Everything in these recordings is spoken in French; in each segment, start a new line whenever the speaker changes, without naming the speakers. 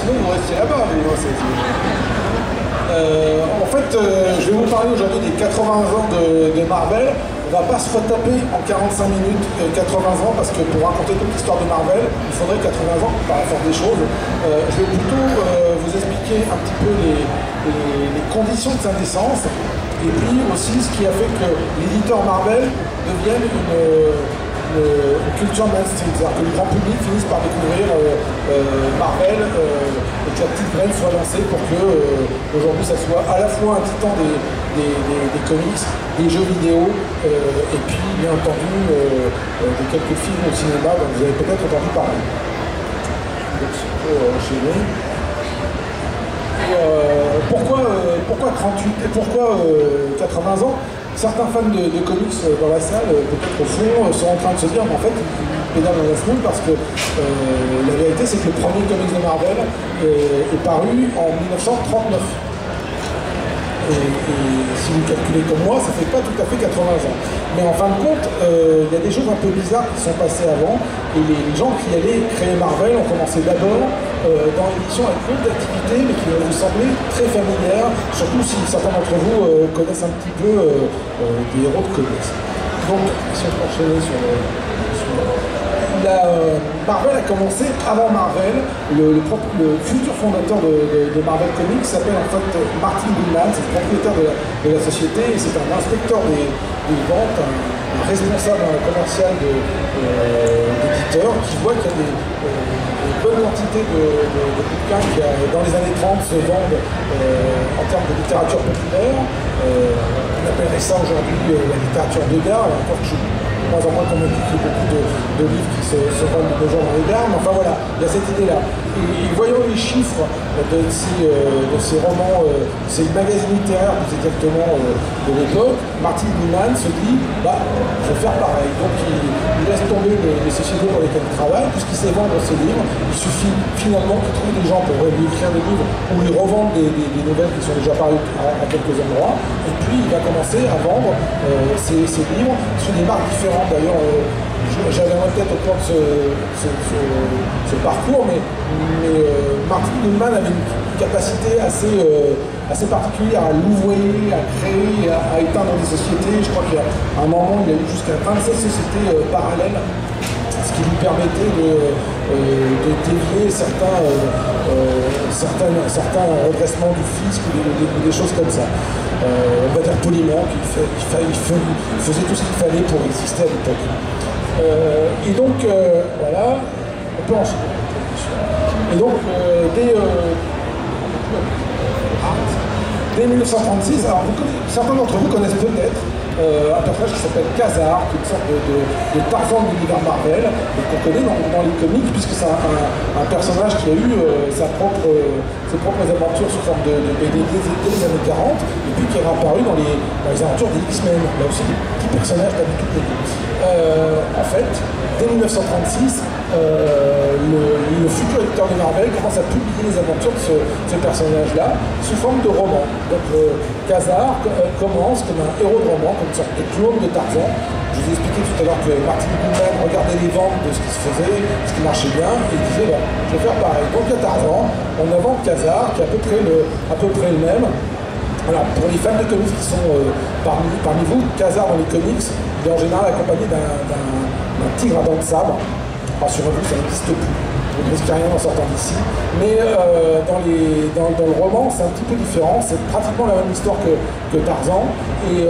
sinon vous restez là-bas. En fait, je vais vous parler aujourd'hui des 80 ans de Marvel. On va pas se retaper en 45 minutes 80 ans parce que pour raconter toute l'histoire de Marvel, il faudrait 80 ans par la force des choses. Je vais plutôt vous expliquer un petit peu les conditions de sa naissance et puis aussi ce qui a fait que l'éditeur Marvel devienne une culture mainstream, c'est-à-dire que le grand public finisse par découvrir Marvel et que la petite graine soit lancée pour que aujourd'hui ça soit à la fois un titan des comics, des jeux vidéo et puis bien entendu de quelques films au cinéma dont vous avez peut-être entendu parler. Donc c'est pour enchaîner. Pourquoi 38 et pourquoi 80 ans? Certains fans de comics dans la salle, peut-être au fond, sont en train de se dire qu'en fait, ils pédalent dans la semaine parce que la vérité, c'est que le premier comics de Marvel est paru en 1939. Et si vous calculez comme moi, ça fait pas tout à fait 80 ans. Mais en fin de compte, il y a des choses un peu bizarres qui sont passées avant. Et les gens qui allaient créer Marvel ont commencé d'abord dans l'édition avec beaucoup d'activités, mais qui vont vous sembler très familières, surtout si certains d'entre vous connaissent un petit peu des héros de comics. Donc, si on peut enchaîner sur Marvel a commencé avant Marvel. Le futur fondateur de Marvel Comics s'appelle en fait Martin Goodman, c'est le propriétaire de la société et c'est un inspecteur des ventes, un responsable commercial d'éditeurs qui voit qu'il y a des bonnes quantités de bouquins qui dans les années 30 se vendent en termes de littérature populaire. On appellerait ça aujourd'hui la littérature de gare, encore que je suis moins en moins convaincu qu'il y a beaucoup de livres qui se vendent de gens dans les gares, mais enfin voilà, il y a cette idée-là. Et voyant les chiffres de ces romans, ces magazines littéraires plus exactement de l'époque, Martin Goodman se dit, je vais faire pareil. Donc il laisse tomber les sociétés pour lesquelles il travaille, puisqu'il sait vendre ses livres, il suffit finalement qu'il trouve des gens pour lui écrire des livres ou lui revendre des nouvelles qui sont déjà parues à quelques endroits, et puis il va commencer à vendre ses livres sur des marques différentes. D'ailleurs, j'avais en tête au cours de ce parcours, mais Martin Goodman avait une capacité assez particulière à louvoyer, à créer, à éteindre des sociétés. Je crois qu'à un moment, il a eu jusqu'à 27 sociétés parallèles, ce qui lui permettait de dévier certains redressements du fisc ou des choses comme ça. On va dire poliment qu'il faisait tout ce qu'il fallait pour exister à l'époque. Et donc, voilà, on peut enchaîner. Et donc, dès 1936, alors certains d'entre vous connaissent peut-être un personnage qui s'appelle Khazar, qui est une sorte de Tarzan de l'univers Marvel, qu'on connaît dans les comics, puisque c'est un personnage qui a eu ses propres aventures sous forme de BD dès les années 40, et puis qui est apparu dans les aventures des X-Men. Là aussi, des petits personnages pas du tout connus. En fait, dès 1936, le futur éditeur de Marvel commence à publier les aventures de ce personnage-là sous forme de roman. Donc Khazar commence comme un héros de roman, comme une sorte de clone de Tarzan. Je vous ai expliqué tout à l'heure que Martin Goodman regardait les ventes de ce qui se faisait, ce qui marchait bien, et il disait je vais faire pareil. Donc il y a Tarzan, on invente Khazar, qui est à peu près le même. Alors pour les fans de comics qui sont parmi vous, Khazar dans les comics, il est en général accompagné d'un tigre à dents de sabre. Rassurez-vous, ça n'existe plus. Vous ne risquez rien en sortant d'ici. Mais dans le roman, c'est un petit peu différent. C'est pratiquement la même histoire que Tarzan. Et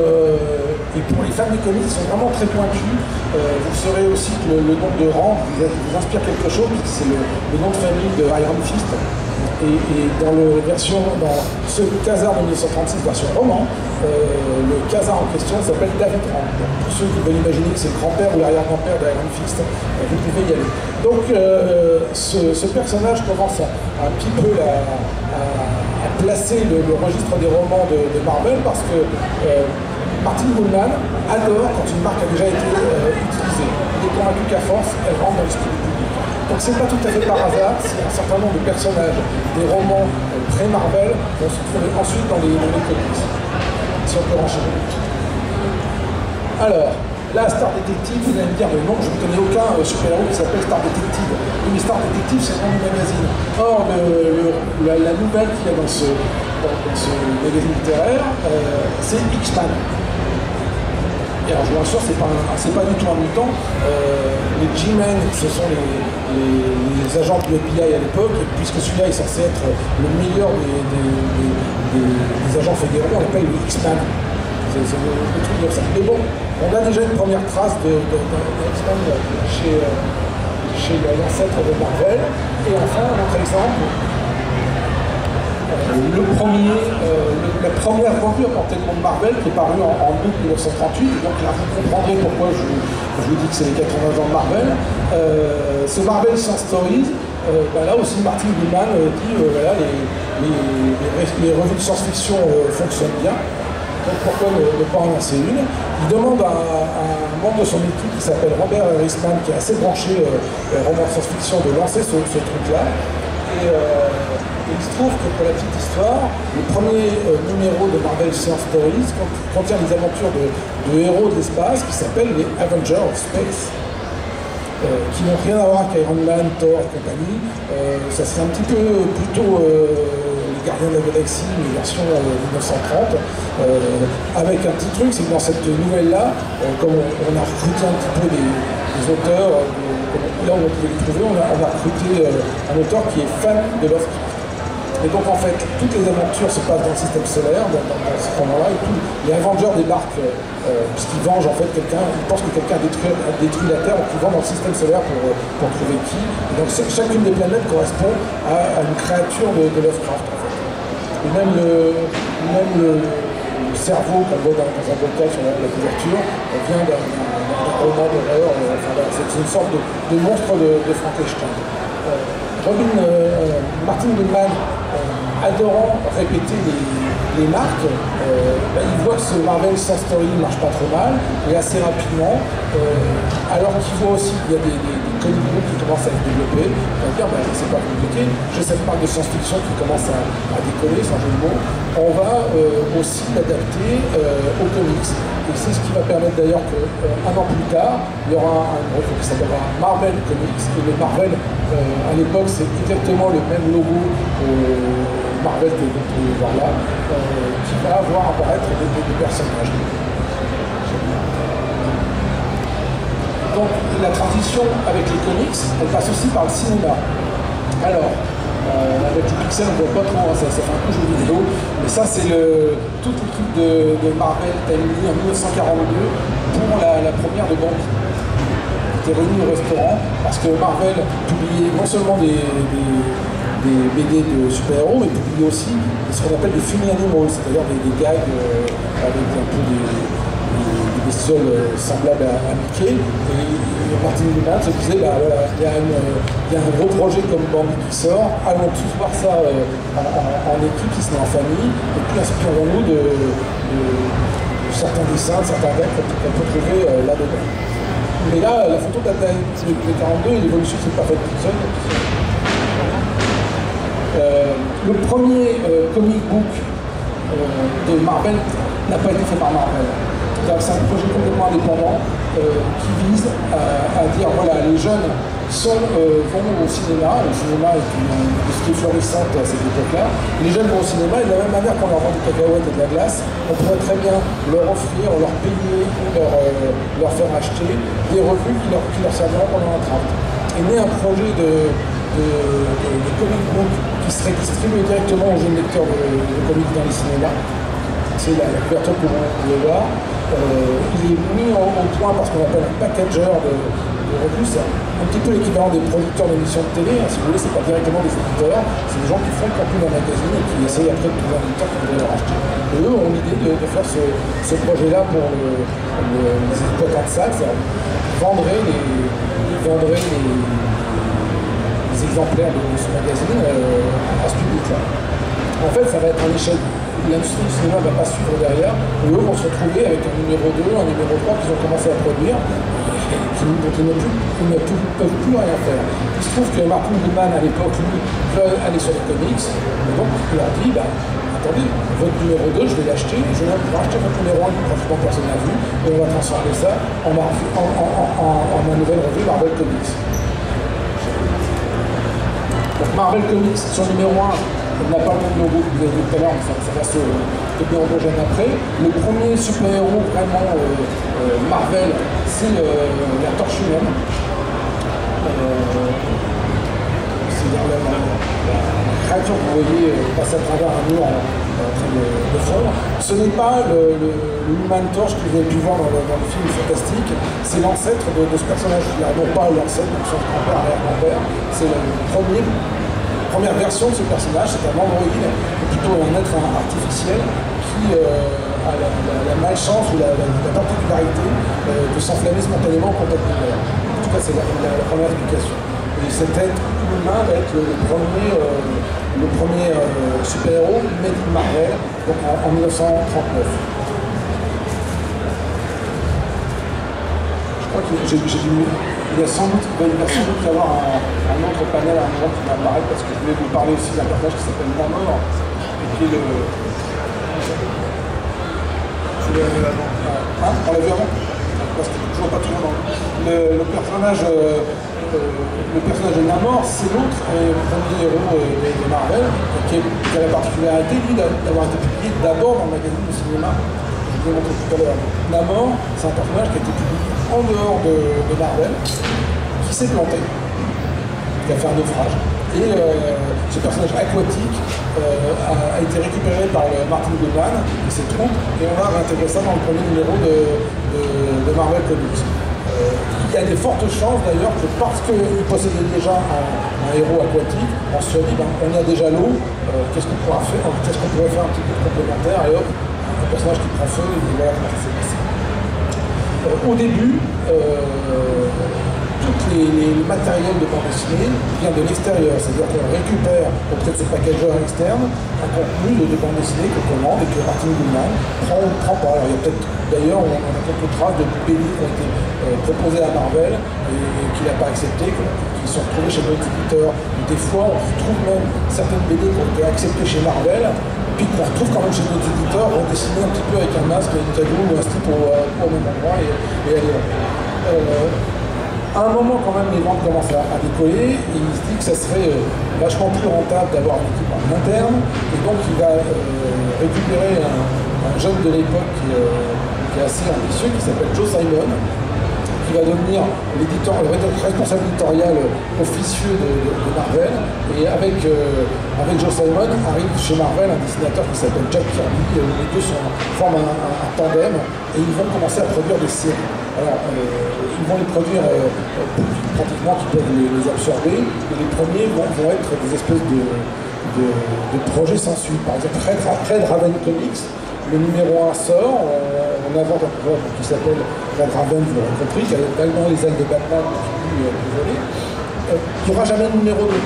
pour les fans des comics, ils sont vraiment très pointus. Vous saurez aussi que le nom de Rand vous inspire quelque chose, puisque c'est le nom de famille de Iron Fist. Et dans ce Khazar de 1936 version roman, le Khazar en question s'appelle David Rand. Pour ceux qui veulent imaginer que c'est le grand-père ou l'arrière-grand-père d'Iron Fist, vous pouvez y aller. Donc ce personnage commence un petit peu à placer le registre des romans de Marvel parce que Martin Goodman adore quand une marque a déjà été utilisée. Il est convaincu qu'à force, elle rentre dans l'esprit du public. Donc c'est pas tout à fait par hasard si un certain nombre de personnages des romans pré-Marvel vont se trouver ensuite dans les comics. Si on peut enchaîner. Alors, là, Star Detective, vous allez me dire, mais non, je ne connais aucun super-héros qui s'appelle Star Detective. Oui, mais Star Detective, c'est le nom du magazine. Or, le la nouvelle qu'il y a dans ce magazine littéraire, c'est X-Man. Et alors je vous rassure, c'est pas du tout un mutant. Les G-Men, ce sont les agents du FBI à l'époque, et puisque celui-là est censé être le meilleur des agents fédéraux, on l'appelle le X-Man. C'est le truc comme ça. Mais bon, on a déjà une première trace de X-Man chez l'ancêtre de Marvel. Et enfin, un autre exemple. La première revue à portée de monde Marvel qui est parue en août 1938, donc là vous comprendrez pourquoi je vous dis que c'est les 80 ans de Marvel. Ce Marvel Science Stories, là aussi Martin Goodman dit voilà, les revues de science-fiction fonctionnent bien, donc pourquoi ne pas en lancer une. Il demande à un membre de son équipe qui s'appelle Robert Harrisman, qui est assez branché roman de science-fiction, de lancer ce truc-là. Et il se trouve que pour la petite histoire, le premier numéro de Marvel Science Stories contient les aventures de héros de l'espace qui s'appellent les Avengers of Space, qui n'ont rien à voir avec Iron Man, Thor et compagnie. Ça serait un petit peu plutôt les Gardiens de la Galaxie, mais version 1930, avec un petit truc, c'est que dans cette nouvelle-là, comme on a recruté un petit peu des auteurs, là où on pouvait les trouver, on a recruté un auteur qui est fan de Lovecraft. Et donc en fait, toutes les aventures se passent dans le système solaire, dans ce moment-là, et tous les Avengers débarquent, puisqu'ils vengent en fait quelqu'un, ils pensent que quelqu'un a détruit la Terre, donc ils vont dans le système solaire pour trouver qui. Et donc chacune des planètes correspond à une créature de Lovecraft. En fait. Et même le cerveau qu'on voit dans un bocal sur la couverture vient d'un roman d'horreur, c'est une sorte de monstre de Frankenstein. Martin Goodman, adorant répéter les marques, il voit que ce Marvel Science Story ne marche pas trop mal, et assez rapidement, alors qu'il voit aussi qu'il y a des comic books qui commencent à se développer, il va dire, c'est pas compliqué, j'ai cette marque de science-fiction qui commence à décoller, sans jeu de mots, on va aussi l'adapter aux comics. Et c'est ce qui va permettre d'ailleurs qu'un an plus tard, il y aura un groupe qui s'appellera Marvel Comics. Et le Marvel, à l'époque, c'est exactement le même logo Marvel que vous pouvez voir là, qui va voir apparaître des personnages. Donc la transition avec les comics, elle passe aussi par le cinéma. Alors, avec les pixels, on ne voit pas trop, ça fait un peu jeu vidéo, mais ça c'est toute l'équipe de Marvel qui a mis en 1942 pour la première de Bambi. Qui était réunie au restaurant parce que Marvel publiait non seulement des BD de super-héros, mais publiait aussi ce qu'on appelle des funny animals, c'est-à-dire des gags avec un peu des bestioles semblables à Mickey. Et Martin Goodman se disait, voilà, il y a un gros projet comme Bambi qui sort, allons tous voir ça en équipe, si ce n'est en famille, et puis inspirons-nous de certains dessins, de certains gags qu'on peut trouver là-dedans. Mais là, la photo date de 42 et l'évolution s'est pas faite toute seule. Le premier comic book de Marvel n'a pas été fait par Marvel. C'est un projet complètement indépendant qui vise à dire voilà, les jeunes vont au cinéma. Le cinéma est une industrie florissante à cette époque-là. Les jeunes vont au cinéma et de la même manière qu'on leur vend des cacahuètes et de la glace, on pourrait très bien leur offrir, leur payer, leur faire acheter des revues qui leur serviront pendant un tract. Est né un projet de comic book qui serait distribué directement aux jeunes lecteurs de comics dans les cinémas. C'est la couverture que vous pouvez voir. Il est mis au point parce qu'on appelle un packager de revues. C'est un petit peu l'équivalent des producteurs d'émissions de télé. Si vous voulez, c'est pas directement des éditeurs, c'est des gens qui font le contenu d'un magazine et qui essayent après de trouver un éditeur qui voudrait leur acheter. Et eux ont l'idée de faire ce projet-là pour les exploitants de salles. Ils vendraient les exemplaires de ce magazine à ce public-là. En fait, ça va être un échec. L'industrie du cinéma ne va pas suivre derrière, et eux vont se retrouver avec un numéro 2, un numéro 3 qu'ils ont commencé à produire, donc ils ne peuvent plus rien faire. Il se trouve que Martin Goodman, à l'époque, lui, veut aller sur les comics, et donc il leur dit, attendez, votre numéro 2, je vais l'acheter, je vais pouvoir acheter votre numéro 1 que pratiquement personne n'a vu, et on va transformer ça en ma nouvelle revue Marvel Comics. Donc Marvel Comics, son numéro 1, n'a pas le même logo que vous avez vu tout à l'heure, ça va se développer endogène après. Le premier super-héros vraiment Marvel, c'est la Torche Humaine. C'est la créature que vous voyez passer à travers un mur en train de fondre. Ce n'est pas le Human Torch que vous avez pu voir dans le film fantastique, c'est l'ancêtre de ce personnage-là, non pas l'ancêtre, donc son grand-père, arrière-grand-père, c'est la première version de ce personnage, c'est un androïde, plutôt un être artificiel qui a la malchance ou la particularité de s'enflammer spontanément au contact de l'air. En tout cas, c'est la première explication. Et cet être humain va être le premier super-héros made in Marvel, donc en 1939. Je crois qu'il va sans doute y avoir un autre panel à un moment qui va apparaître, parce que je voulais vous parler aussi d'un personnage qui s'appelle Namor, et qui est le... Je l'ai vu avant. Hein, on l'a vu avant? Parce que toujours pas tout le monde. Le personnage de Namor, c'est l'autre premier héros de Marvel, qui a la particularité, lui, d'avoir été publié d'abord dans le magazine de cinéma. Je vous l'ai montré tout à l'heure. Namor, c'est un personnage qui a été publié en dehors de Marvel, qui s'est planté, qui a fait un naufrage. Et ce personnage aquatique a été récupéré par Martin Goodman et ses troupes, et on va réintégrer ça dans le premier numéro de Marvel Comics. Il y a des fortes chances d'ailleurs que parce qu'il possédait déjà un héros aquatique, on se dit ben, on a déjà l'eau, qu'est-ce qu'on pourrait faire un petit peu de complémentaire, et hop, un personnage qui prend feu, et voilà comment ça s'est passé. Au début, tous les matériels de bande dessinée viennent de l'extérieur, c'est-à-dire qu'on récupère auprès de ce packageur externe un contenu de bande dessinée qu'on commande et que Martin Goodman prend ou ne prend pas. Alors, il y a peut-être, d'ailleurs, on a quelques traces de BD qui ont été proposées à Marvel et qu'il n'a pas accepté, qui sont retrouvés chez d'autres éditeurs. Des fois, on retrouve même certaines BD qui ont été acceptées chez Marvel, puis qu'on retrouve quand même chez d'autres éditeurs, redessinées un petit peu avec un masque, une cagoule ou un slip au même endroit et aller là. À un moment, quand même, les ventes commencent à décoller, et il se dit que ça serait vachement plus rentable d'avoir une équipe en interne, et donc il va récupérer un jeune de l'époque qui est assez ambitieux, qui s'appelle Joe Simon, qui va devenir le responsable éditorial officieux de Marvel, et avec Joe Simon arrive chez Marvel un dessinateur qui s'appelle Jack Kirby, les deux forment un tandem, et ils vont commencer à produire des séries. Alors, ils vont les produire pratiquement, qui peuvent les absorber, et les premiers vont être des espèces de projets sans suite. Par exemple, Red Raven Comics, le numéro 1 sort, on invente un projet qui s'appelle Red Raven, vous l'aurez compris, qui a également les ailes de Batman depuis volées. Il n'y aura jamais de numéro 2.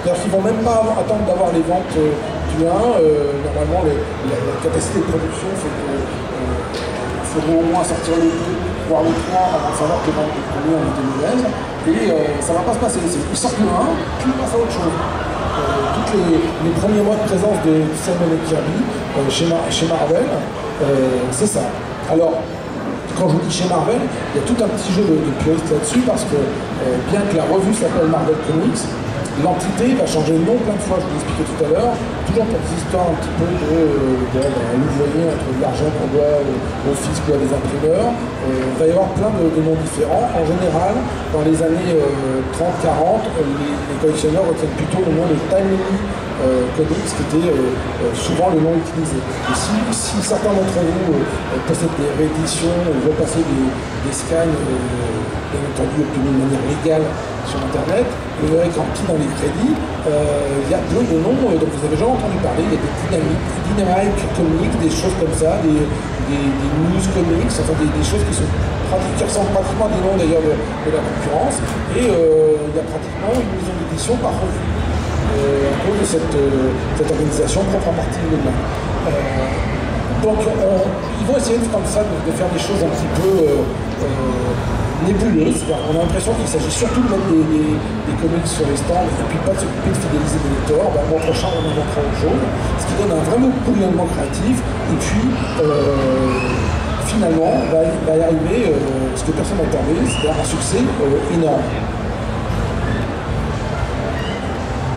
C'est-à-dire qu'ils ne vont même pas attendre d'avoir les ventes du 1. Normalement, la capacité de production fait que faudrait au moins sortir le 2, voire le 3, avant de savoir que les premiers ont été mauvaises. Et ça ne va pas se passer. Ils sortent le 1, puis ils passent à autre chose. Tous les premiers mois de présence de Simon et Kirby chez Marvel, c'est ça. Alors, quand je vous dis chez Marvel, il y a tout un petit jeu de puriste là-dessus, parce que bien que la revue s'appelle Marvel Comics, l'entité va changer de nom plein de fois, je vous l'expliquais tout à l'heure, toujours pour des histoires un petit peu louvoyer entre de l'argent qu'on doit au fisc ou à des imprimeurs. Il va y avoir plein de noms différents. En général, dans les années 30-40, les collectionneurs retiennent plutôt le nom de Timely Comics, qui était souvent le nom utilisé. Et si certains d'entre vous possèdent des rééditions ou veulent passer des scans, bien entendu obtenus de manière légale sur Internet, vous verrez qu'en petit dans les crédits, il y a plein de noms dont vous avez déjà entendu parler. Il y a des Dynamite Comics, des choses comme ça, des News Comics, enfin des choses qui ressemblent pratiquement à des noms d'ailleurs de la concurrence. Et il y a pratiquement une maison d'édition par revue à cause de cette organisation propre à partie de l'humain. Donc ils vont essayer comme ça de faire des choses un petit peu nébuleuses. On a l'impression qu'il s'agit surtout de mettre des comics sur les stands et puis pas de s'occuper de fidéliser des lecteurs. Ben, mois prochain, on en montrera autre chose, ce qui donne un vrai bouillonnement créatif. Et puis, finalement, va y arriver ce que personne n'attendait, c'est-à-dire un succès énorme.